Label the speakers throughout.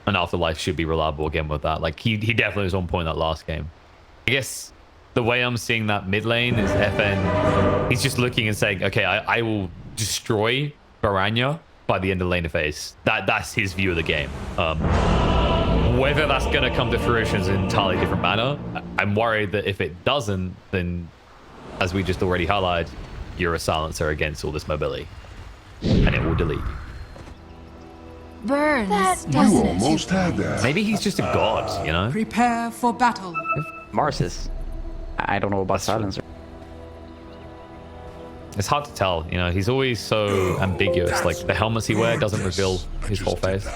Speaker 1: And Afterlife should be reliable again with that. Like, he definitely was on point that last game. I guess the way I'm seeing that mid lane is FN, he's just looking and saying, okay, I will destroy BoraNija by the end of the laner phase. That's his view of the game. Whether that's going to come to fruition is an entirely different matter. I'm worried that if it doesn't, then, as we just already highlighted, you're a silencer against all this mobility. And it will delete you.
Speaker 2: Burn.
Speaker 3: You almost had that.
Speaker 1: Maybe he's just a god, you know?
Speaker 4: Prepare for battle.
Speaker 5: Mars is... I don't know about silencer.
Speaker 1: It's hard to tell, you know? He's always so ambiguous. Like, the helmets he wears doesn't reveal his whole face.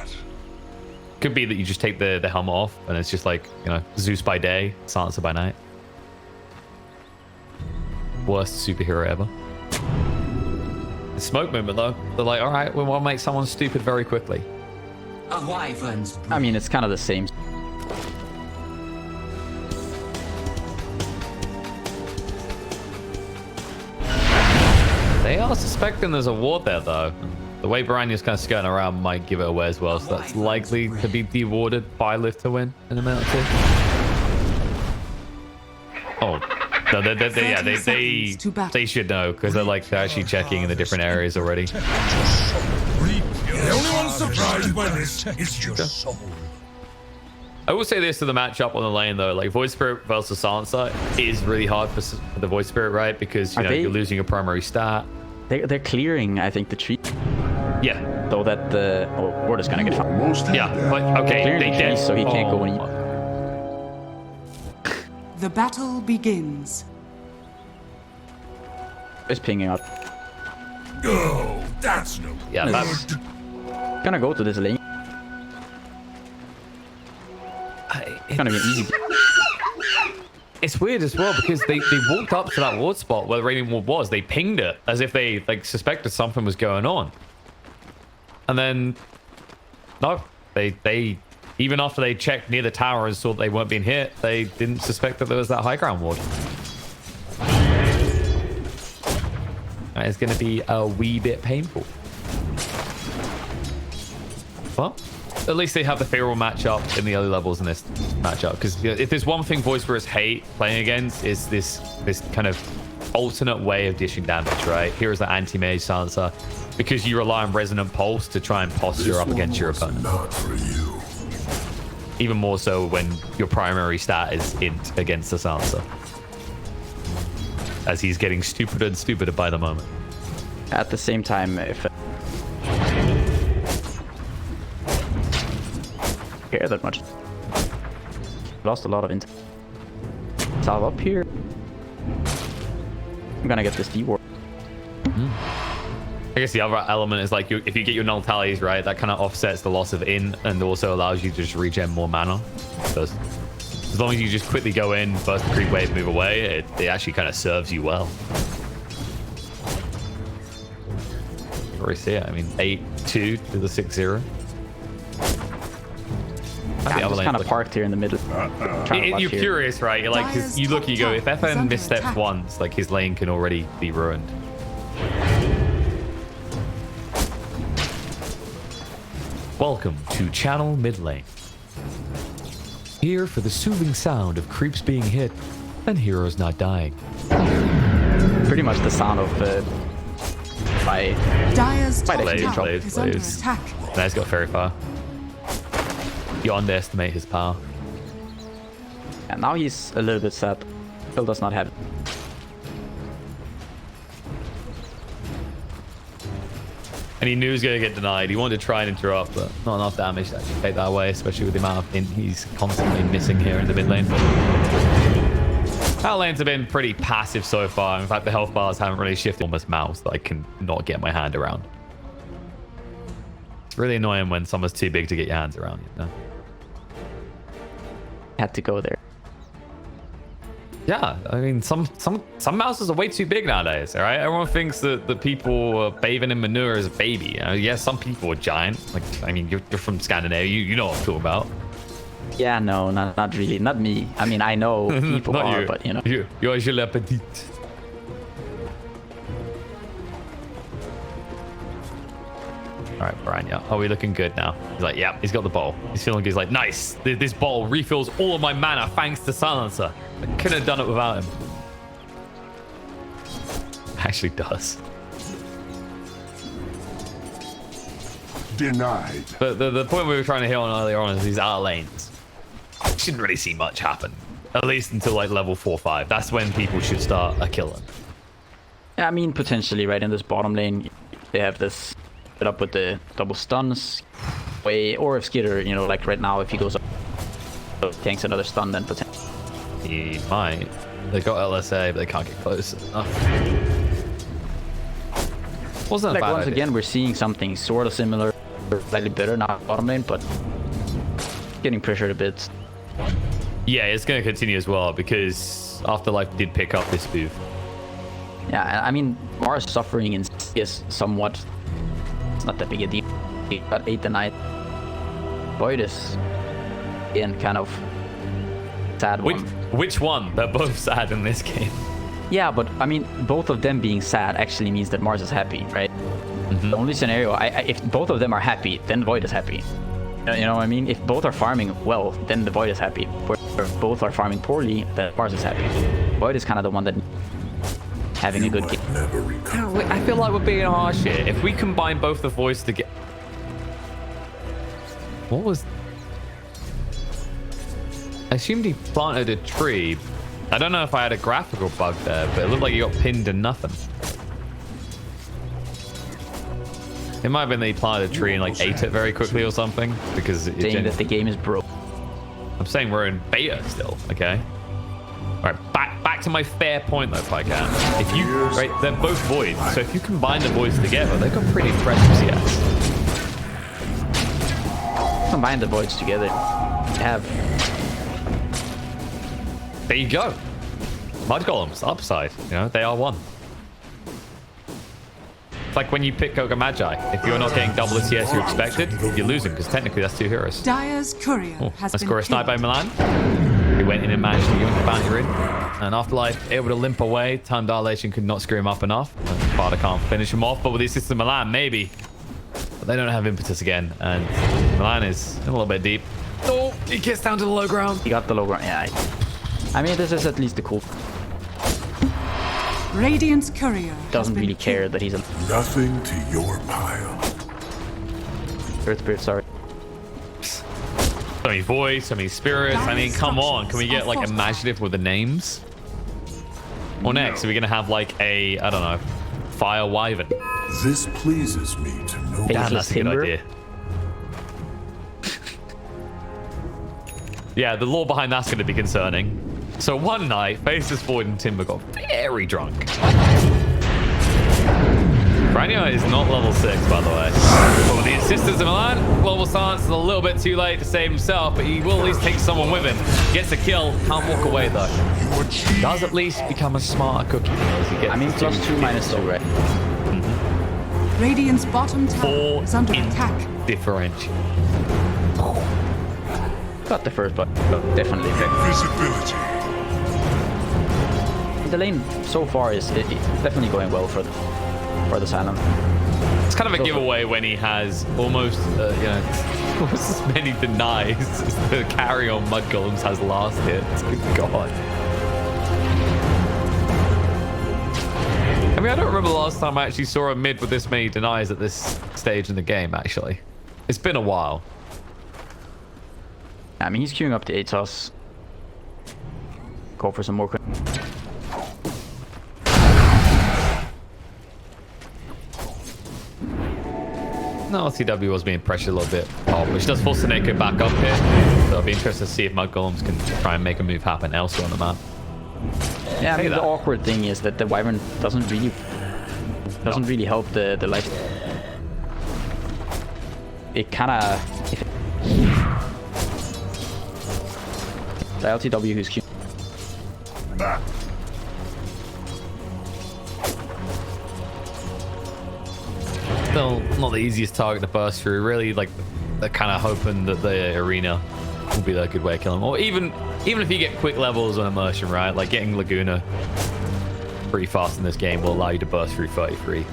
Speaker 1: Could be that you just take the helmet off and it's just like, you know, Zeus by day, Silencer by night. Worst superhero ever. The smoke movement though, they're like, all right, we want to make someone stupid very quickly.
Speaker 5: I mean, it's kind of the same.
Speaker 1: They are suspecting there's a ward there though. The way BoraNija's kind of skirting around might give it away as well, so that's likely to be dewarded by Lift to win in a minute or two. Oh, no, they should know because they're actually checking in the different areas already.
Speaker 3: The only one surprised by this is your soul.
Speaker 1: I will say this to the matchup on the lane though, like Void Spirit versus Silencer is really hard for the Void Spirit, right? Because you know you're losing your primary stat.
Speaker 5: They're clearing, I think, the tree.
Speaker 1: Yeah.
Speaker 5: So that the ward is gonna get found.
Speaker 1: Yeah, but okay,
Speaker 5: Clearing
Speaker 1: they
Speaker 5: the tree so he can't go any.
Speaker 4: The battle begins.
Speaker 5: It's pinging out.
Speaker 3: Oh, that's no.
Speaker 1: Yeah, that's
Speaker 5: Gonna go to this lane. It's gonna be easy.
Speaker 1: It's weird as well because they walked up to that ward spot where the Radiant Ward was. They pinged it as if they like suspected something was going on. And then no, they even after they checked near the tower and saw that they weren't being hit, they didn't suspect that there was that high ground ward. That is going to be a wee bit painful. Well, at least they have the favorable matchup in the early levels in this matchup. Because if there's one thing Void Spirits hate playing against is this kind of alternate way of dishing damage, right? Here is the anti-mage silencer. Because you rely on Resonant Pulse to try and posture up against your opponent.
Speaker 3: Not for you.
Speaker 1: Even more so when your primary stat is int against the silencer. As he's getting stupider and stupider by the moment.
Speaker 5: At the same time, if care that much, lost a lot of int. Salve up here. I'm gonna get this D-ward.
Speaker 1: I guess the other element is like if you get your null tallies right, that kind of offsets the loss of in and also allows you to just regen more mana. So as long as you just quickly go in, first creep wave, move away, it actually kind of serves you well. You already see it. I mean, 8-2 to the 6-0.
Speaker 5: I'm just kind of parked here in the middle.
Speaker 1: You're curious, right? You're like, cause you look, you go, if FN missteps once, like his lane can already be ruined. Welcome to Channel Mid Lane. Here for the soothing sound of creeps being hit and heroes not dying.
Speaker 5: Pretty much the sound of by
Speaker 1: Blaze. Nice, got Fairy Fire. You underestimate his power.
Speaker 5: And now he's a little bit sad. Still does not have it.
Speaker 1: And he knew he was going to get denied. He wanted to try and interrupt, but not enough damage to actually take that away, especially with the amount of int he's constantly missing here in the mid lane. Our lanes have been pretty passive so far. In fact, the health bars haven't really shifted. Almost mouse that I can not get my hand around. It's really annoying when someone's too big to get your hands around, you know?
Speaker 5: Had to go there.
Speaker 1: Yeah, I mean, some mouses are way too big nowadays, all right? Everyone thinks that the people bathing in manure is a baby. You know? Yes, some people are giant. Like, I mean, you're from Scandinavia. You know what I'm talking about.
Speaker 5: Yeah, no, not really. Not me. I mean, I know people are,
Speaker 1: you.
Speaker 5: But, you know.
Speaker 1: You're Gilles Petit. All right, BoraNija. Are we looking good now? He's like, yeah, he's got the bowl. He's feeling good. He's like, nice. This bowl refills all of my mana thanks to Silencer. I couldn't have done it without him. Actually does.
Speaker 3: Denied.
Speaker 1: But the point we were trying to hit on earlier on is these outer lanes. Shouldn't really see much happen. At least until like level 4 or 5. That's when people should start a killing.
Speaker 5: Yeah, I mean, potentially, right in this bottom lane, they have this set up with the double stuns. Or if Skitter, you know, like right now, if he goes up, tanks another stun, then potentially.
Speaker 1: He might. They got LSA, but they can't get close enough. Wasn't a
Speaker 5: Like,
Speaker 1: bad
Speaker 5: once
Speaker 1: idea.
Speaker 5: again, we're seeing something sort of similar, or slightly better now bottom lane, but getting pressured a bit.
Speaker 1: Yeah, it's going to continue as well because Afterlife did pick up this move.
Speaker 5: Yeah, I mean, Mars suffering in is somewhat. It's not that big a deal. He got 8 tonight. Void is in kind of sad one.
Speaker 1: Which one? They're both sad in this game.
Speaker 5: Yeah, but I mean, both of them being sad actually means that Mars is happy, right?
Speaker 1: Mm-hmm.
Speaker 5: The only scenario, if both of them are happy, then Void is happy. You know what I mean? If both are farming well, then the Void is happy. If both are farming poorly, then Mars is happy. Void is kind of the one that having a good game.
Speaker 3: Never recover.
Speaker 1: I feel like we're being harsh here. If we combine both the voice together... What was... I assumed he planted a tree. I don't know if I had a graphical bug there, but it looked like he got pinned and nothing. It might have been that he planted a tree and like ate it very quickly or something, because it
Speaker 5: Saying that the game is broke.
Speaker 1: I'm saying we're in beta still, okay? All right, back to my fair point though, if I can. If you, right, they're both voids, so if you combine the voids together, they've got pretty impressive CS.
Speaker 5: Combine the Voids together. Have.
Speaker 1: There you go. Mudgolems, upside, you know, they are one. It's like when you pick Koga Magi. If you're not getting double the CS you expected, you're losing, because technically that's 2 heroes.
Speaker 4: Dire's courier has
Speaker 1: Let's
Speaker 4: been
Speaker 1: score a snipe by
Speaker 4: killed.
Speaker 1: Milan. He went in and managed to yoink the bounty in. And Afterlife able to limp away. Time dilation could not screw him up enough. Father can't finish him off, but with the assist of Milan, maybe. But they don't have impetus again. And Milan is a little bit deep. Oh, he gets down to the low ground.
Speaker 5: He got the low ground. Yeah. I mean, this is at least the cool.
Speaker 4: Radiant's courier
Speaker 5: Doesn't really care that he's a
Speaker 3: Nothing to your pile.
Speaker 5: Earth Spirit. Sorry.
Speaker 1: So many voice, so many spirits. I mean, come on. Can we get like imaginative with the names? Or next, are we going to have like a, I don't know, fire wyvern?
Speaker 3: This pleases me to know.
Speaker 5: Hey,
Speaker 1: Damn, that's a good
Speaker 5: Timber.
Speaker 1: idea. Yeah, the lore behind that's going to be concerning. So one night, Faceless Void and Timber got very drunk. BoraNija is not level 6, by the way. But with the assistance of Milan, Global Silence is a little bit too late to save himself, but he will at least take someone with him. Gets a kill, can't walk away though. Does at least become a smarter cookie as he gets
Speaker 5: I mean,
Speaker 1: to
Speaker 5: +2, -2, right?
Speaker 4: Radiant's bottom tower
Speaker 1: 4
Speaker 4: is under
Speaker 1: in
Speaker 4: attack.
Speaker 1: differential.
Speaker 5: Got the first, but definitely.
Speaker 3: Visibility.
Speaker 5: The lane so far is definitely going well for the Silent.
Speaker 1: It's kind of a giveaway when he has almost, you know, almost as many denies as the carry on Mudgolems has last hit. Good God. I mean, I don't remember the last time I actually saw a mid with this many denies at this stage in the game, actually. It's been a while.
Speaker 5: I mean, he's queuing up the ATOS. Go for some more.
Speaker 1: No, LtW was being pressured a little bit, which does force Seneko back up here. So I'll be interested to see if Mudgolems can try and make a move happen elsewhere on the map.
Speaker 5: Yeah, I mean,
Speaker 1: that.
Speaker 5: the awkward thing is that the Wyvern doesn't really help the life. It kind of the LtW who's queuing.
Speaker 1: Still not the easiest target to burst through. Really, like, they're kind of hoping that the arena will be a good way to kill him. Or even if you get quick levels on immersion, right? Like getting Laguna pretty fast in this game will allow you to burst through 33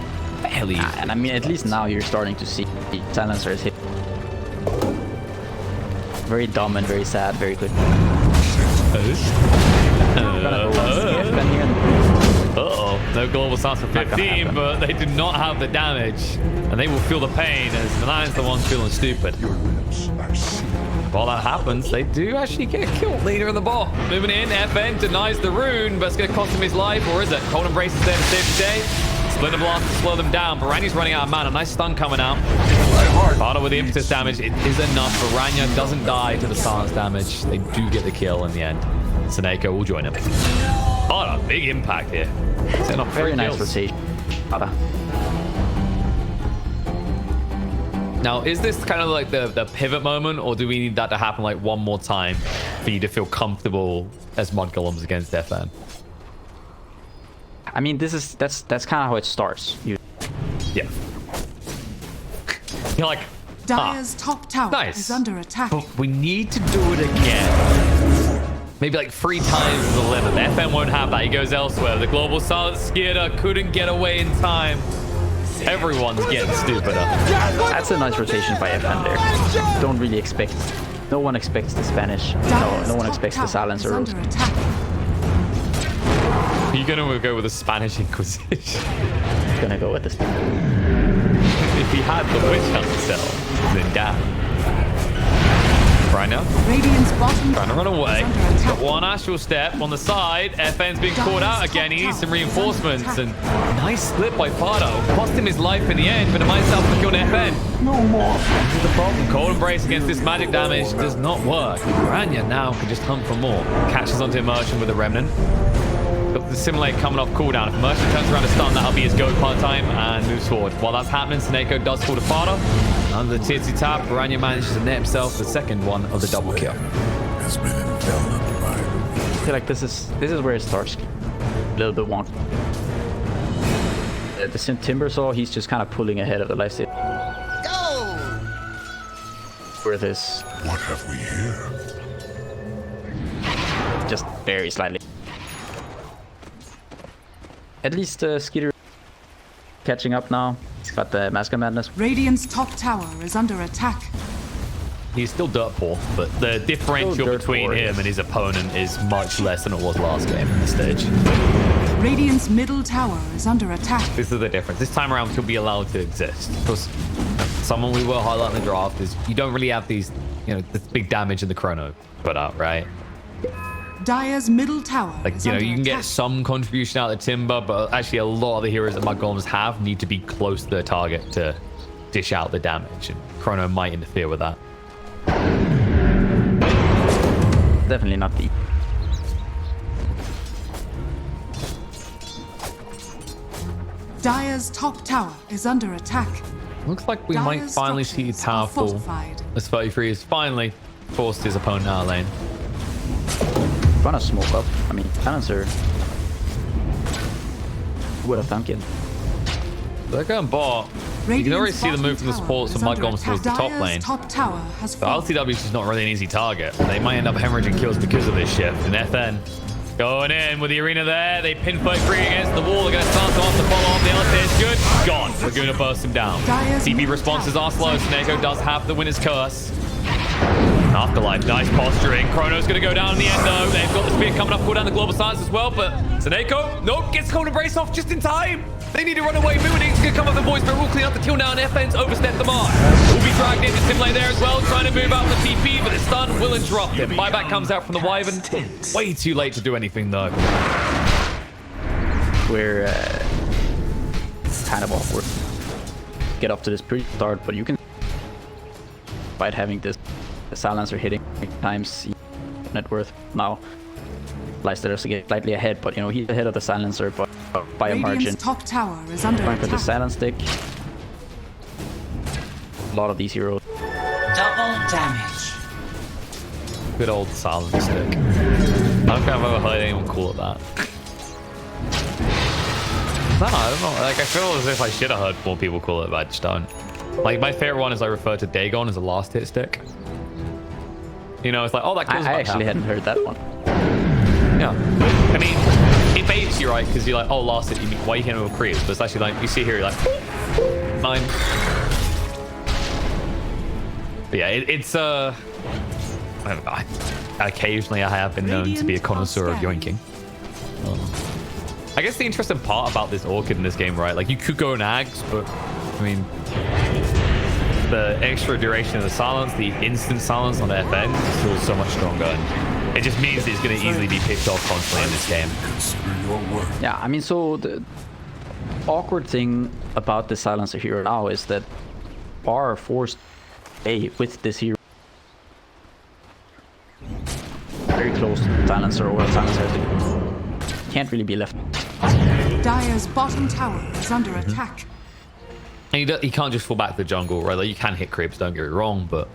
Speaker 1: fairly easily.
Speaker 5: And I mean, at least now you're starting to see Silencer is hit. Very dumb and very sad, very quick.
Speaker 1: Uh-oh, no global stance for 15, but they do not have the damage. And they will feel the pain as Milan's the one feeling stupid. While that happens, they do actually get killed. Leader in the bot. Moving in, FN denies the rune, but it's going to cost him his life, or is it? Cold Embrace is there to save the day. Splinter Blast to slow them down. BoraNija's running out of mana. Nice stun coming out. Harder with the impetus damage. It is enough. BoraNija doesn't die to the silence damage. They do get the kill in the end. Seneko will join him. Oh, a big impact here.
Speaker 5: Very nice rotation.
Speaker 1: Now, is this kind of like the pivot moment, or do we need that to happen like one more time for you to feel comfortable as mudgolems against FN?
Speaker 5: I mean, that's kind of how it starts.
Speaker 1: Yeah. You're like,
Speaker 4: Dire's top tower
Speaker 1: nice.
Speaker 4: is under attack.
Speaker 1: But we need to do it again. Maybe like 3 times the limit. The FN won't have that. He goes elsewhere. The global silence Skierda couldn't get away in time. Everyone's getting stupider.
Speaker 5: That's a nice rotation by FN there. Don't really expect. No one expects the Spanish. No one expects the silencer.
Speaker 4: Under attack.
Speaker 1: You're gonna go with the Spanish Inquisition.
Speaker 5: I'm gonna go with this.
Speaker 1: If he had the witch hunt cell, then damn. Right now,
Speaker 4: Radiant's bottom
Speaker 1: trying to run away.
Speaker 4: is under
Speaker 1: Got
Speaker 4: attack.
Speaker 1: one astral step on the side. FN's being caught out again. He needs some reinforcements. And nice slip by Pardo. Cost him his life in the end, but it might help to kill FN. No more. This is the problem. Cold Embrace against this magic damage does not work. BoraNija now can just hunt for more. Catches onto Immersion with a Remnant. Got the Simulate coming off cooldown. If Immersion turns around to stun, that'll be his go part-time and moves forward. While that's happening, Seneko does fall to Fada. Under the tier 2 tap, BoraNija manages to net himself the second one of the double kill.
Speaker 3: Has been enveloped by
Speaker 5: I feel like this is where it starts. A little bit wonky. The Timbersaw, he's just kind of pulling ahead of the lifesteal. Go! For this,
Speaker 3: what have we here?
Speaker 5: just very slightly. At least Skeeter catching up now. He's got the Mask of Madness.
Speaker 4: Radiant's top tower is under attack.
Speaker 1: He's still dirt poor, but the differential
Speaker 5: Still dirt
Speaker 1: between
Speaker 5: poor,
Speaker 1: him
Speaker 5: yes.
Speaker 1: and his opponent is much less than it was last game in the stage.
Speaker 4: Radiant's middle tower is under attack.
Speaker 1: This is the difference. This time around, he'll be allowed to exist. Because someone we were highlighting in the draft is you don't really have these, this big damage in the chrono put out, right?
Speaker 4: Dire's middle tower
Speaker 1: Like,
Speaker 4: is
Speaker 1: you
Speaker 4: under
Speaker 1: can
Speaker 4: attack.
Speaker 1: get some contribution out of Timber, but actually a lot of the heroes that mudgolems have need to be close to their target to dish out the damage, and chrono might interfere with that.
Speaker 5: Definitely not the.
Speaker 4: Dire's top tower is under attack.
Speaker 1: Looks like we might
Speaker 4: Dire's
Speaker 1: finally see
Speaker 4: structures are
Speaker 1: Tower fall.
Speaker 4: fortified.
Speaker 1: As 33 has finally forced his opponent out of lane.
Speaker 5: Trying to smoke up. I mean, Silencer would have done it.
Speaker 1: They're going bot. You can already see the move from the supports of mudgolems towards the top lane.
Speaker 4: Top tower has
Speaker 1: The
Speaker 4: fallen.
Speaker 1: LtW is just not really an easy target. They might end up hemorrhaging kills because of this shift. And FN going in with the arena there. They pin 33 against the wall. They're going to start off the follow off. The LT is good. Gone. We're going to burst him down.
Speaker 4: Dire's
Speaker 1: CP
Speaker 4: middle
Speaker 1: responses
Speaker 4: tower
Speaker 1: are slow.
Speaker 4: is under
Speaker 1: Seneko
Speaker 4: attack.
Speaker 1: does have the winner's curse. Afterlife, nice posturing. Chrono's going to go down in the end, though. They've got the spear coming up, pull down the global silence as well. But Seneko, nope, gets Cold Embrace off just in time. They need to run away. Mooning's going to come up the boys, but we'll clean up the kill now. And FN's overstepped the mark. Will be dragged into Simlay there as well, trying to move out the TP, but the stun will interrupt him. Buyback comes out from the Wyvern. Way too late to do anything, though.
Speaker 5: We're kind of awkward. Get up to this pretty start, but you can, despite having this the silencer hitting times net worth now. Leicester's slightly ahead, but he's ahead of the silencer by a margin.
Speaker 4: Radiant's top tower is under
Speaker 5: Going for the
Speaker 4: attack.
Speaker 5: silence stick. A lot of these heroes.
Speaker 2: Double damage.
Speaker 1: Good old silence stick. I don't think I've ever heard anyone call it that. No, I don't know. Like, I feel as if I should have heard more people call it, but I just don't. Like, my favorite one is I refer to Dagon as a last hit stick. It's like, oh, that kills
Speaker 5: I actually hadn't heard that one.
Speaker 1: Yeah. I mean, it baits you, right? Because you're like, oh, last hit, why you can't with creeps? But it's actually like, you see here, you're like, mine. But yeah, it's occasionally I have been known to be a connoisseur of yoinking. I guess the interesting part about this Orchid in this game, right? Like, you could go on Ags, but I mean, the extra duration of the silence, the instant silence on the FN is still so much stronger. And it just means it's going to easily be picked off constantly in this game.
Speaker 3: Consider your work.
Speaker 5: Yeah, I mean, so the awkward thing about the silencer hero now is that Bar are forced to play with this hero very close to the silencer, or silencer can't really be left.
Speaker 4: Dire's bottom tower is under attack.
Speaker 1: And you can't just fall back to the jungle, right? Like, you can hit creeps, don't get me wrong, but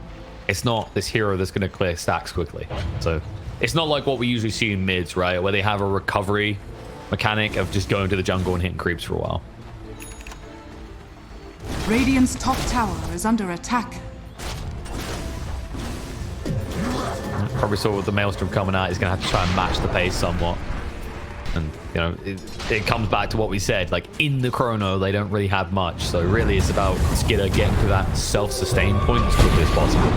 Speaker 1: it's not this hero that's going to clear stacks quickly. So it's not like what we usually see in mids, right? Where they have a recovery mechanic of just going to the jungle and hitting creeps for a while.
Speaker 4: Radiant's top tower is under attack.
Speaker 1: Probably saw with the Maelstrom coming out, he's going to have to try and match the pace somewhat. And, you know, it comes back to what we said. Like, in the chrono, they don't really have much. So really, it's about Skidder getting to that self-sustain point as quickly as possible.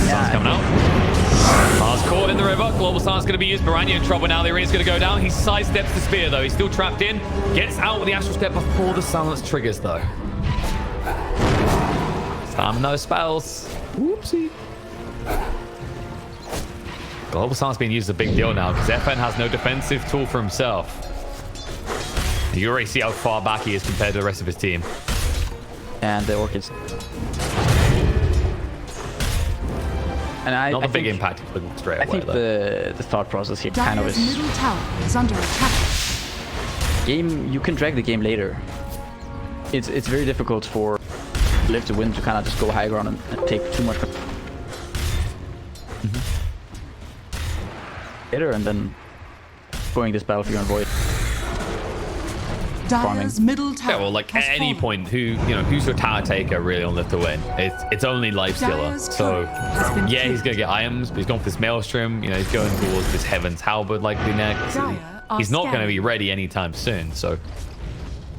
Speaker 1: Sun's coming out. Mars caught in the river. Global Sun's going to be used. BoraNija in trouble now. The arena's going to go down. He sidesteps the spear, though. He's still trapped in. Gets out with the Astral Step before the silence triggers, though. Time no spells. Whoopsie. Global Silence being used is a big deal now because FN has no defensive tool for himself. You already see how far back he is compared to the rest of his team.
Speaker 5: And the Orchids. And
Speaker 1: Not a big
Speaker 5: think,
Speaker 1: impact straight away.
Speaker 5: I think the thought process here kind of
Speaker 4: Dire's
Speaker 5: is
Speaker 4: middle tower is under attack.
Speaker 5: game. You can drag the game later. It's very difficult for Live to win to kind of just go high ground and take too much. Later and then going this battlefield on Void.
Speaker 4: Dire's middle tower.
Speaker 1: Yeah, well, like
Speaker 4: has
Speaker 1: at any
Speaker 4: fallen.
Speaker 1: point, who's your tower taker really on Live to win? It's only Lifestealer.
Speaker 4: Dire's
Speaker 1: So
Speaker 4: turret has been
Speaker 1: yeah, he's
Speaker 4: killed.
Speaker 1: gonna get items, but he's going for this Maelstrom. You know, he's going towards this Heaven's Halberd likely next.
Speaker 4: Dire are
Speaker 1: He's not going to
Speaker 4: scanning.
Speaker 1: be ready anytime soon. So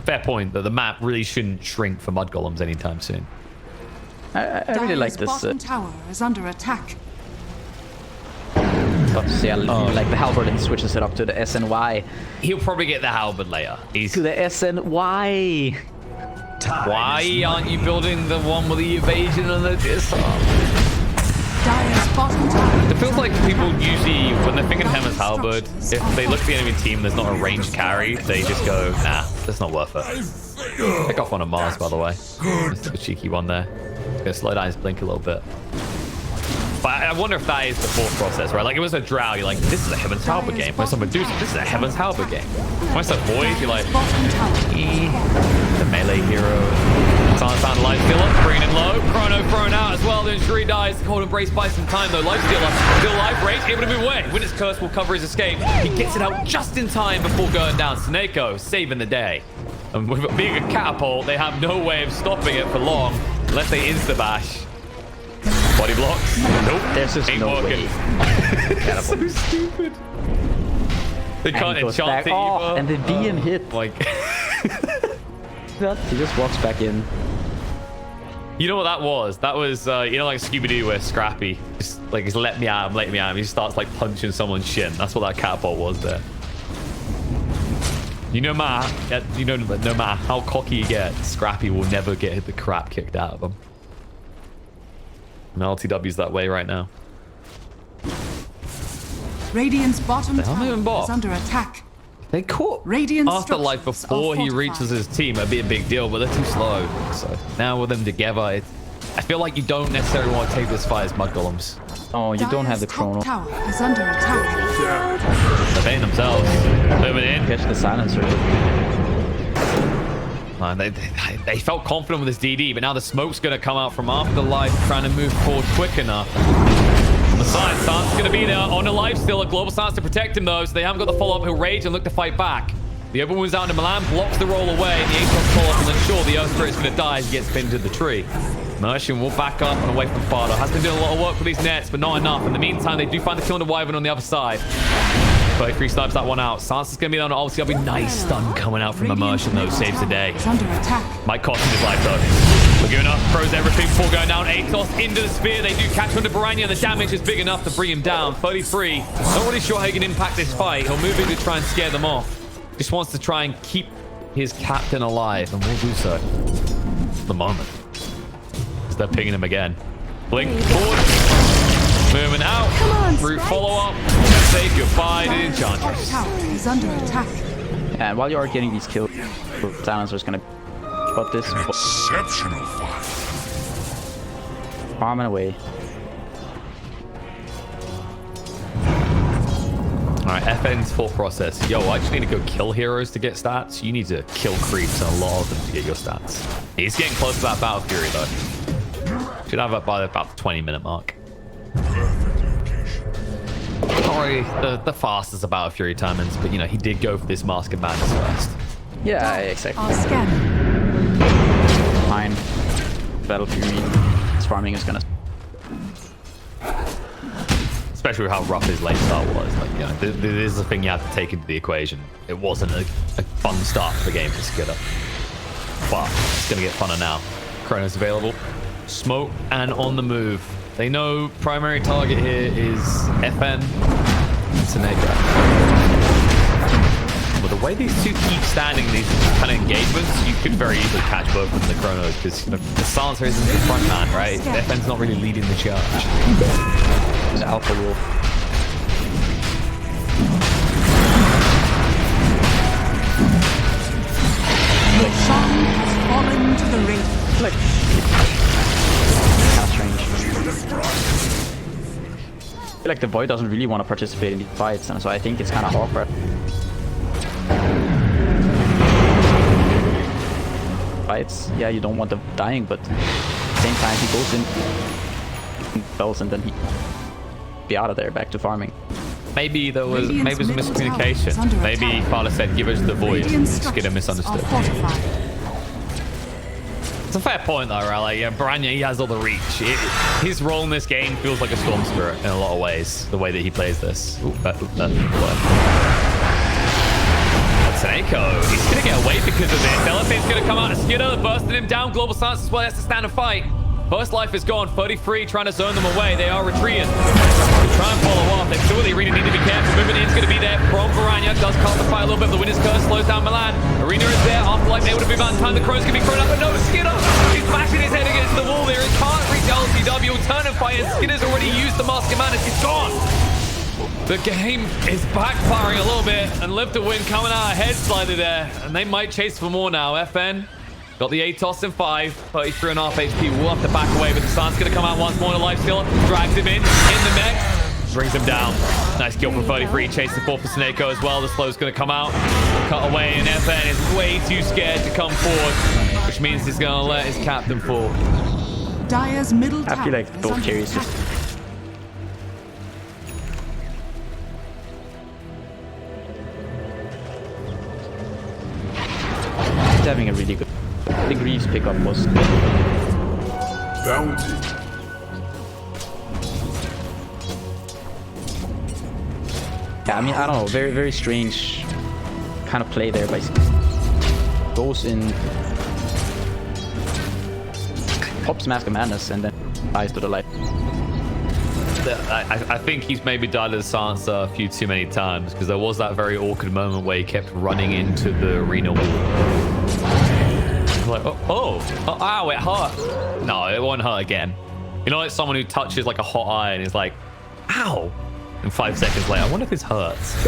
Speaker 1: fair point that the map really shouldn't shrink for mudgolems anytime soon.
Speaker 5: I really like
Speaker 4: Dire's
Speaker 5: this.
Speaker 4: bottom tower is under attack.
Speaker 5: Yeah, like the halberd and switches it up to the SNY.
Speaker 1: He'll probably get the Halberd later. He's
Speaker 5: To the SNY.
Speaker 1: why aren't you building the one with the evasion and the disarm?
Speaker 4: Dire's bottom tower.
Speaker 1: It feels like people usually, when they're thinking Heaven's Halberd, if they look at the enemy team, there's not a ranged carry, they just go, nah, that's not worth it. Pick off on a Mars, by the way. Just took a cheeky one there. It's gonna slow down his blink a little bit. But I wonder if that is the thought process, right? Like, it was a Drow, you're like, this is a Heaven's Halberd game. When it's a Medusa, this is a Heaven's Halberd game. When it's a Void, you're like,
Speaker 4: Bottom tower.
Speaker 1: the melee hero. Silent Lifestealer, bringing in low. Chrono thrown out as well. The injury dies. Cold Embrace buys some time though. Lifestealer still alive. Rage able to move away. Witness Curse will cover his escape. He gets it out just in time before going down. Snako saving the day. And with it being a catapult, they have no way of stopping it for long unless they insta-bash. Body blocks. Nope.
Speaker 5: There's just
Speaker 1: Ain't
Speaker 5: no
Speaker 1: working.
Speaker 5: way.
Speaker 1: So stupid. They can't
Speaker 5: And he goes
Speaker 1: enchant
Speaker 5: back.
Speaker 1: it
Speaker 5: Oh,
Speaker 1: either.
Speaker 5: and the BM hit.
Speaker 1: Like...
Speaker 5: He just walks back in.
Speaker 1: You know what that was? That was, you know, like Scooby-Doo where Scrappy just, like, he's let me at him. He starts, like, punching someone's shin. That's what that catapult was there. No matter how cocky you get, Scrappy will never get the crap kicked out of him. And LtW's that way right now.
Speaker 4: Radiant's bottom
Speaker 1: They haven't
Speaker 4: tower
Speaker 1: even bought.
Speaker 4: is under attack.
Speaker 1: They caught
Speaker 4: Radiant
Speaker 1: Afterlife
Speaker 4: structures
Speaker 1: before
Speaker 4: are
Speaker 1: he
Speaker 4: fortified.
Speaker 1: reaches his team. It'd be a big deal, but they're too slow. So now with them together, I feel like you don't necessarily want to take this fight as mudgolems.
Speaker 5: Oh, you don't have the
Speaker 4: Dire's
Speaker 5: chrono.
Speaker 4: top tower is under attack.
Speaker 1: They're paying themselves. Moving in.
Speaker 5: Catch the silencer.
Speaker 1: Man, they felt confident with this DD, but now the smoke's going to come out from Afterlife, trying to move forward quick enough. On the side, Stance going to be there on a life still. A global Stance to protect him, though, so they haven't got the follow-up. He'll rage and look to fight back. The open wounds out into Milan, blocks the roll away, and the Atos follow-up, and then sure, the Earth Spirit's going to die as he gets pinned to the tree. Mercian will back up and away from Fardo. Has been doing a lot of work with these nets, but not enough. In the meantime, they do find the kill on the Wyvern on the other side. 33 snipes that one out. Sans is going to be on. Obviously, that'll be nice stun coming out from Immersion, though. Saves the day.
Speaker 4: Is under attack.
Speaker 1: Might cost him his life, though. Laguna throws everything before going down. Atos into the spear. They do catch onto BoraNija. The damage is big enough to bring him down. 33. Not really sure how he can impact this fight. He'll move in to try and scare them off. Just wants to try and keep his captain alive, and will do so for the moment. As they're pinging him again. Blink forward. Moving out.
Speaker 4: Come on,
Speaker 1: Root
Speaker 4: Sprite.
Speaker 1: follow-up. Say goodbye to the Enchantress.
Speaker 4: Tower is under attack.
Speaker 5: And while you are getting these kills, Silencer's gonna spot this.
Speaker 3: Exceptional fight.
Speaker 5: Farming away.
Speaker 1: All right, FN's thought process. Yo, I just need to go kill heroes to get stats. You need to kill creeps and a lot of them to get your stats. He's getting close to that Battle Fury, though. Should have it by about the 20-minute mark. Sorry, the fastest Battle Fury timings, but, you know, he did go for this Mask of Madness first.
Speaker 5: Yeah, exactly.
Speaker 4: Our scan.
Speaker 5: Fine. Battle Fury. His farming is gonna...
Speaker 1: Especially with how rough his late start was. Like, you know, this is the thing you have to take into the equation. It wasn't a fun start for the game for Skidder. But it's going to get funner now. Chrono's available. Smoke and on the move. They know primary target here is FN and Seneca. But the way these two keep standing in these kind of engagements, you could very easily catch both of them in the Chronos, because, you know, the Silencer isn't the front man, right? FN's not really leading the charge.
Speaker 5: He's Alpha Wolf.
Speaker 4: Your song has fallen to the ring.
Speaker 5: Like, kind of strange. I feel like the Void doesn't really want to participate in these fights, and so I think it's kind of awkward. Fights, yeah, you don't want them dying, but at the same time, he goes in, bells, and then he be out of there, back to farming.
Speaker 1: Maybe there was
Speaker 4: Radiant's
Speaker 1: a
Speaker 4: middle tower is
Speaker 1: miscommunication.
Speaker 4: under
Speaker 1: Maybe
Speaker 4: attack.
Speaker 1: Father said, "Give us the void."
Speaker 4: Radiant
Speaker 1: Skidder
Speaker 4: structures are
Speaker 1: misunderstood.
Speaker 4: fortified.
Speaker 1: It's a fair point, though, right? Like, yeah, BoraNija, he has all the reach. His role in this game feels like a Storm Spirit in a lot of ways. The way that he plays this. Seneko, he's gonna get away because of this. Elephant's gonna come out of Skidder, bursting him down. Global Silence as well. He has to stand and fight. First life is gone. 33 trying to zone them away. They are retreating. They try and follow off. They still the arena need to be careful. Movement in's going to be there from BoraNija. Does cast the fight a little bit. The Winner's Curse slows down Milan. Arena is there. Afterlife able to move out in time. The Crone's going to be thrown up. But no, Skidder. He's bashing his head against the wall there. He can't reach LtW. Turn and fight. And Skidder's already used the Mask of Madness. He's gone. The game is backfiring a little bit. And Live to Win coming out ahead slightly there. And they might chase for more now. FN. Got the Atos in 5, 33.5 HP. We'll have to back away, but the Sun's going to come out once more. The life stealer drags him in the mech, brings him down. Nice kill from 33, chasing forward for Snako as well. The slow's going to come out, cut away, and FN is way too scared to come forward, which means he's going to let his captain fall.
Speaker 4: Dire's middle tower
Speaker 5: I feel like
Speaker 4: is
Speaker 5: both
Speaker 4: under
Speaker 5: carries
Speaker 4: attack.
Speaker 5: just... He's having a really good... The Greaves pickup was good.
Speaker 3: Bounty.
Speaker 5: Yeah, I mean, I don't know. Very, very strange kind of play there. Basically, goes in, pops Mask of Madness, and then dies to the light.
Speaker 1: I think he's maybe died to the Silencer a few too many times, because there was that very awkward moment where he kept running into the arena wall. Like, ow, it hurt. No, it won't hurt again. You know, like someone who touches like a hot iron is like, ow. And 5 seconds later, I wonder if this hurts.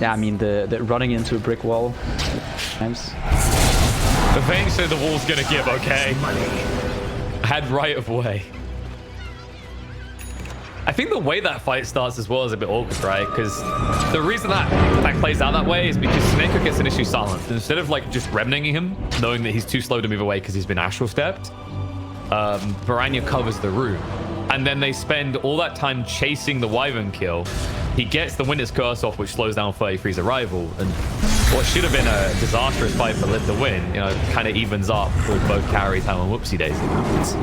Speaker 5: Yeah, I mean, the running into a brick wall times.
Speaker 1: Eventually the wall's gonna give, okay? I had right of way. I think the way that fight starts as well is a bit awkward, right? Because the reason that plays out that way is because Snako gets initially silenced. Instead of like just remninging him, knowing that he's too slow to move away because he's been astral stepped, BoraNija covers the room. And then they spend all that time chasing the Wyvern kill. He gets the Winter's Curse off, which slows down 33's arrival. And what should have been a disastrous fight for Live to Win, you know, kind of evens up with both carries having whoopsie daisy moments.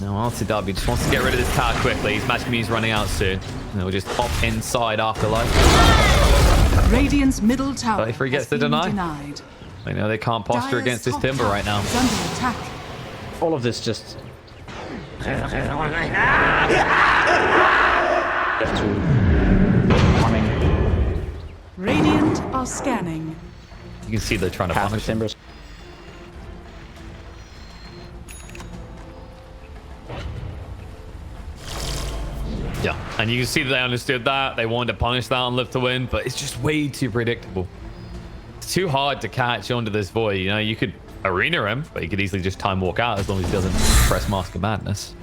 Speaker 1: Now LtW just wants to get rid of this tower quickly. His magic means running out soon. And we'll just hop inside Afterlife.
Speaker 4: Radiant's middle tower
Speaker 1: But if he gets
Speaker 4: has
Speaker 1: the
Speaker 4: been
Speaker 1: deny.
Speaker 4: denied.
Speaker 1: I know they can't posture
Speaker 4: Dire's
Speaker 1: against this
Speaker 4: top
Speaker 1: timber
Speaker 4: tower
Speaker 1: right now.
Speaker 4: is under attack.
Speaker 5: All of this just... Have to... Farming.
Speaker 4: Radiant are scanning.
Speaker 1: You can see they're trying to
Speaker 5: Half the
Speaker 1: punish him.
Speaker 5: timbers.
Speaker 1: Yeah, and you can see that they understood that. They wanted to punish that and live to win, but it's just way too predictable. It's too hard to catch onto this void. You know, you could arena him, but you could easily just time walk out as long as he doesn't press Mask of Madness.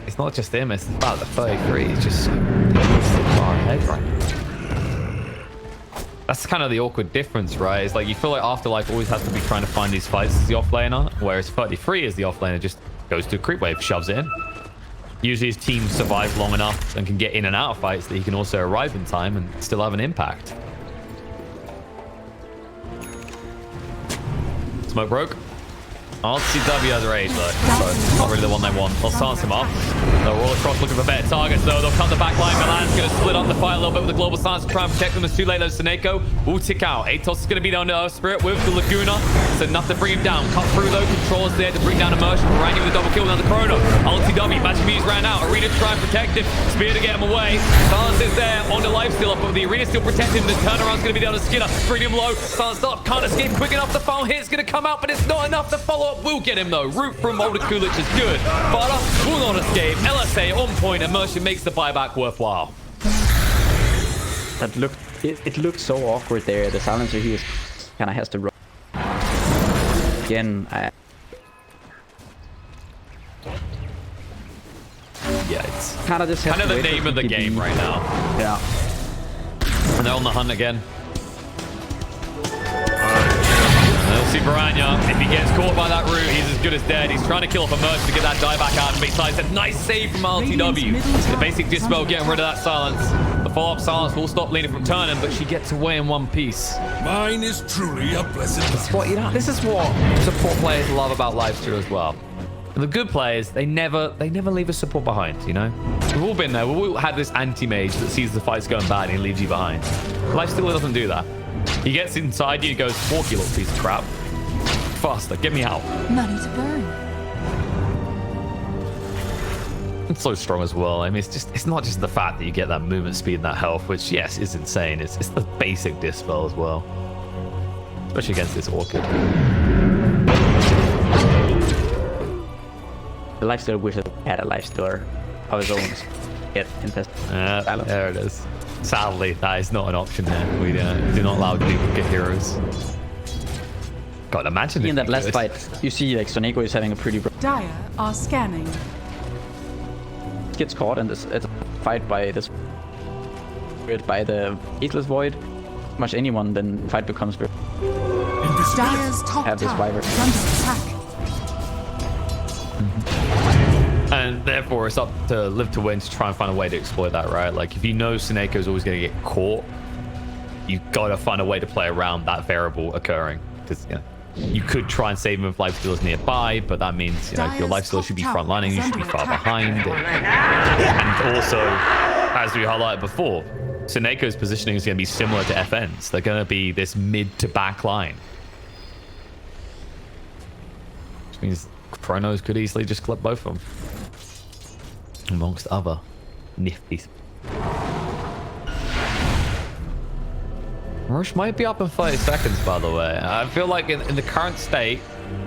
Speaker 1: It's not just him, it's the fact that 33 is just so far ahead right now. That's kind of the awkward difference, right? It's like you feel like Afterlife always has to be trying to find these fights as the offlaner, whereas 33 as the offlaner just goes to a creep wave, shoves it in. Usually his team survives long enough and can get in and out of fights that he can also arrive in time and still have an impact. Smoke broke. LtW has rage though, so it's not really the one they want. They'll stance him up. They'll roll across looking for better targets though. They'll cut the back line. Milan's going to split up the fight a little bit with the global stance to try and protect them. It's too late though. Seneko will tick out. Atos is going to be down to Earth Spirit with the Laguna. It's enough to bring him down. Cut through though. Controls there to bring down Immersion. BoraNija with a double kill down the Chrono. LtW, Magic Muse ran out. Arena to try and protect him. Spear to get him away. Silence is there on the life steal up, but the Arena still protecting him. The turnaround's going to be down to Skinner. Bring him low. Silence up. Can't escape quick enough. The foul hit's going to come out, but it's not enough. The follow-up will get him though. Root from Older Kulich is good. Fada will not escape. LSA on point. Immersion makes the buyback worthwhile.
Speaker 5: That looked... It looked so awkward there. The silencer, he was... kind of has to run. Again,
Speaker 1: Yeah, it's
Speaker 5: kind of just
Speaker 1: kind of the name of the game right now.
Speaker 5: Yeah.
Speaker 1: And they're on the hunt again. They'll see BoraNija. If he gets caught by that root, he's as good as dead. He's trying to kill off Immersion to get that die back out. And besides, a nice save from LtW. The basic dispel getting rid of that silence. The follow-up silence will stop Lena from turning, but she gets away in one piece.
Speaker 3: Mine is truly a blessed life.
Speaker 1: What, you know, this is what support players love about Lifesteal as well. The good players, they never leave a support behind, you know? We've all been there. We've all had this anti-mage that sees the fights going bad and he leaves you behind. Lifesteal doesn't do that. He gets inside you and goes, "Forky little piece of crap. Faster, get me out."
Speaker 4: Money to burn.
Speaker 1: It's so strong as well. I mean, it's not just the fact that you get that movement speed and that health, which, yes, is insane. It's the basic dispel as well. Especially against this Orchid.
Speaker 5: The lifesteal wishes had a lifesteal of his own. Get infested.
Speaker 1: There it is. Sadly, that is not an option here. We do not allow people to get heroes. God, imagine
Speaker 5: In
Speaker 1: if
Speaker 5: that
Speaker 1: you
Speaker 5: last
Speaker 1: could.
Speaker 5: fight, you see like Soneko is having a pretty...
Speaker 4: Dire are scanning.
Speaker 5: Gets caught in this it's a fight by this... by the Ageless Void. Much anyone, then fight becomes...
Speaker 4: Dire's top
Speaker 5: Have this
Speaker 4: tower
Speaker 5: wyvern.
Speaker 4: is under attack.
Speaker 1: And therefore, it's up to Live to Win to try and find a way to exploit that, right? Like, if you know Seneko is always going to get caught, you've got to find a way to play around that variable occurring. Because, you know, you could try and save him if lifesteal is nearby, but that means, you know, if your lifesteal should be frontlining, you should be far behind. And also, as we highlighted before, Seneco's positioning is going to be similar to FN's. They're going to be this mid to back line. Which means Chronos could easily just clip both of them. Amongst other nifties. Rush might be up in 30 seconds, by the way. I feel like in the current state,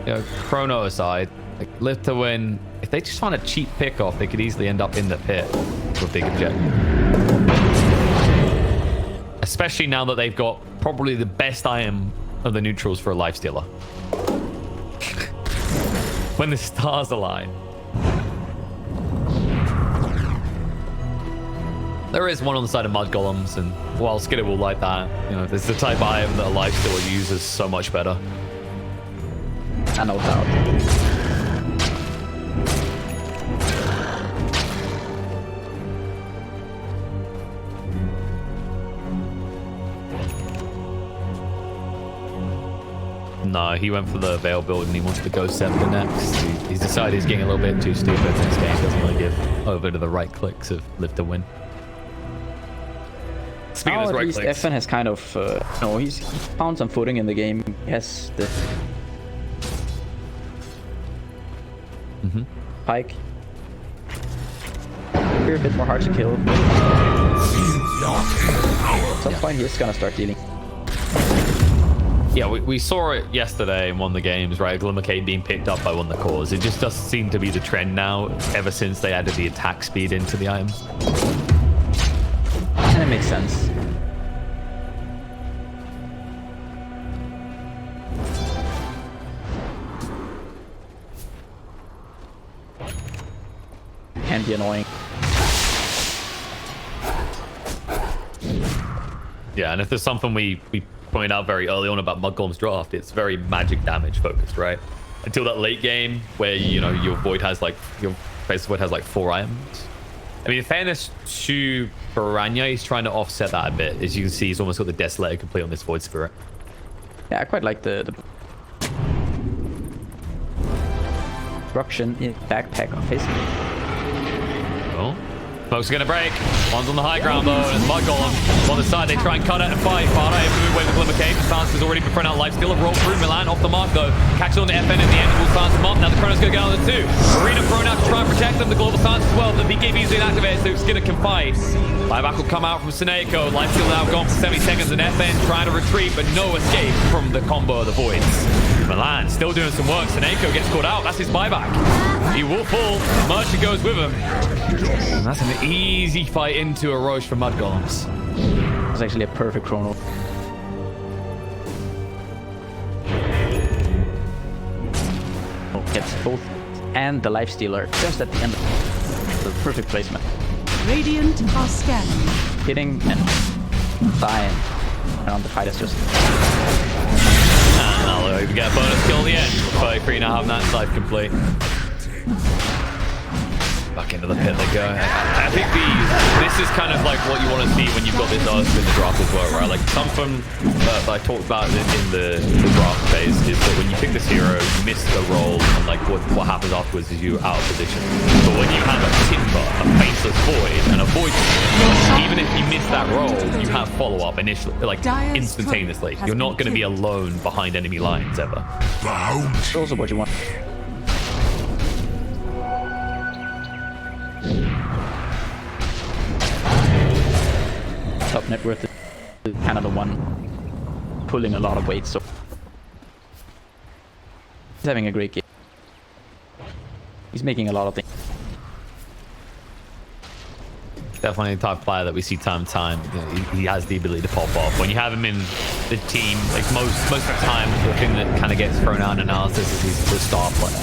Speaker 1: you know, Chrono aside, like Live to Win, if they just find a cheap pick off, they could easily end up in the pit with a big objective. Especially now that they've got probably the best item of the neutrals for a lifestealer. When the stars align. There is one on the side of mudgolems, and while Skidder will like that, you know, there's the type of item that a lifestealer uses so much better.
Speaker 5: No doubt.
Speaker 1: No, he went for the Veil build and he wants to go Scepter next. He's decided he's getting a little bit too stupid in this game. Doesn't really give over to the right clicks of live to win. Speaking of
Speaker 5: Now
Speaker 1: those
Speaker 5: at
Speaker 1: right
Speaker 5: least
Speaker 1: clicks.
Speaker 5: FN has kind of, no, he's found some footing in the game. He has the Pike. We're a bit more hard to kill. At some point he's gonna start dealing.
Speaker 1: Yeah, we saw it yesterday in one of the games, right? Glimmercade being picked up by one of the cores. It just does seem to be the trend now, ever since they added the attack speed into the item.
Speaker 5: And it makes sense. Can be annoying.
Speaker 1: Yeah, and if there's something we pointed out very early on about Mudgolem's draft, it's very magic damage focused, right? Until that late game where, you know, your Void has like, your face Void has like 4 items. I mean, in fairness to BoraNija, he's trying to offset that a bit. As you can see, he's almost got the Desolator complete on this Void Spirit.
Speaker 5: Yeah, I quite like the Disruption in backpack of his.
Speaker 1: Well, Smoke's gonna break. One's on the high ground though, and it's Mudgolem. On the side, they try and cut it and fight. Farda able to move away with Glimmercade. Stance has already been thrown out. Lifesteal have rolled through. Milan off the mark though. Catches on the FN in the end. Will stance them up. Now the Chrono's gonna get on the 2. Arena thrown out to try and protect them. The global stance as well. The BKB is inactivated, so Skinner can fight. Buyback will come out from Seneko. Lifesteal now gone for 70 seconds, and FN trying to retreat, but no escape from the combo of the Voids. Milan still doing some work. Seneko gets caught out. That's his buyback. He will fall. Merchant goes with him. And that's an easy fight into a Roche for Mudgolems.
Speaker 5: It's actually a perfect chrono. Oh, gets both and the life stealer just at the end. The perfect placement.
Speaker 4: Radiant are scanning.
Speaker 5: Hitting and dying. And the fight is just.
Speaker 1: And I'll even get a bonus kill at the end. 33 now having that side complete. Back into the pit they go. I think this is kind of like what you want to see when you've got this Ursa in the draft as well, right? Like something that I talked about in the draft phase is that when you pick this hero, you miss the roll, and like what happens afterwards is you're out of position. But when you have a Timber, a Faceless Void, and a Void, even if you miss that roll, you have follow-up initially, like instantaneously. You're not going to be alone behind enemy lines ever.
Speaker 5: It's also what you want. Top net worth is kind of the one pulling a lot of weight, so he's having a great game. He's making a lot of things.
Speaker 1: Definitely the type of player that we see time to time. You know, he has the ability to pop off. When you have him in the team, like most of the time, the thing that kind of gets thrown out in analysis is he's the star player.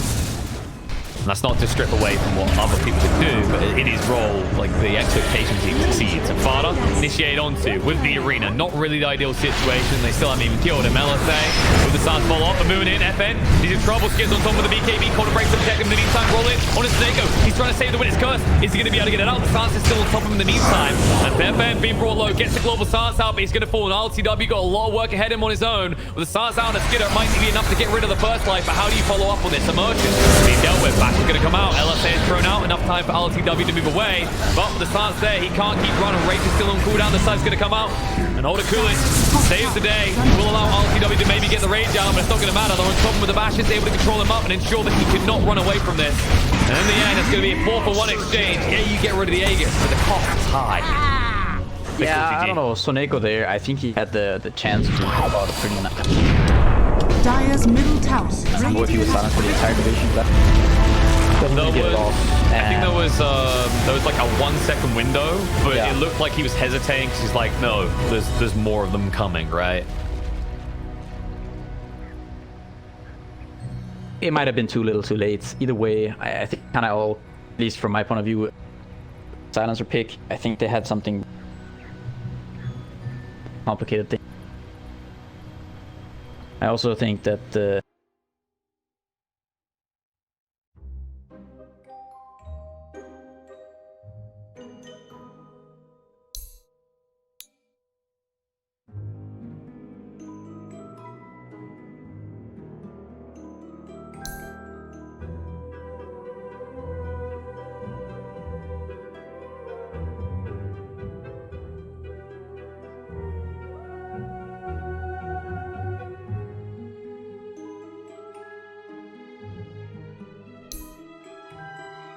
Speaker 1: And that's not to strip away from what other people can do, but in his role, like the expectations he exceeds. And Farda initiate onto with the arena. Not really the ideal situation. They still haven't even killed him. LSA with the stance follow up. The moon in. FN. He's in trouble. Skids on top of the BKB. Corner breaks to protect him. In the meantime, roll in on his Snako. He's trying to save the win. It's cursed. Is he going to be able to get it out? The stance is still on top of him in the meantime. And FN being brought low. Gets the global stance out, but he's going to fall. And LtW got a lot of work ahead of him on his own. With the stance out and a Skidder, it might be enough to get rid of the first life. But how do you follow up on this? Emergence being dealt with. Back is going to come out. LSA is thrown out. Enough time for LtW to move away. But with the stance there, he can't keep running. Rage is still on cooldown. The side's going to come out. And hold it cool. Saves the day. He will allow LtW to maybe get the rage out, but it's not going to matter. They're on top of him with the bashes, able to control him up and ensure that he cannot run away from this. And in the end, it's going to be a 4-for-1 exchange. Yeah, you get rid of the Aegis, but the cost is high.
Speaker 5: Yeah, I don't know. Soneko there, I think he had the chance to pop out a pretty nice.
Speaker 4: Dire's middle tower.
Speaker 5: Or if he was silenced for the entire division, but doesn't really get it off.
Speaker 1: I think there was like a 1 second window, but
Speaker 5: Yeah.
Speaker 1: it looked like he was hesitating because he's like, no, there's more of them coming, right?
Speaker 5: It might have been too little too late. Either way, I think kind of all, at least from my point of view, silencer pick, I think they had something complicated thing. I also think that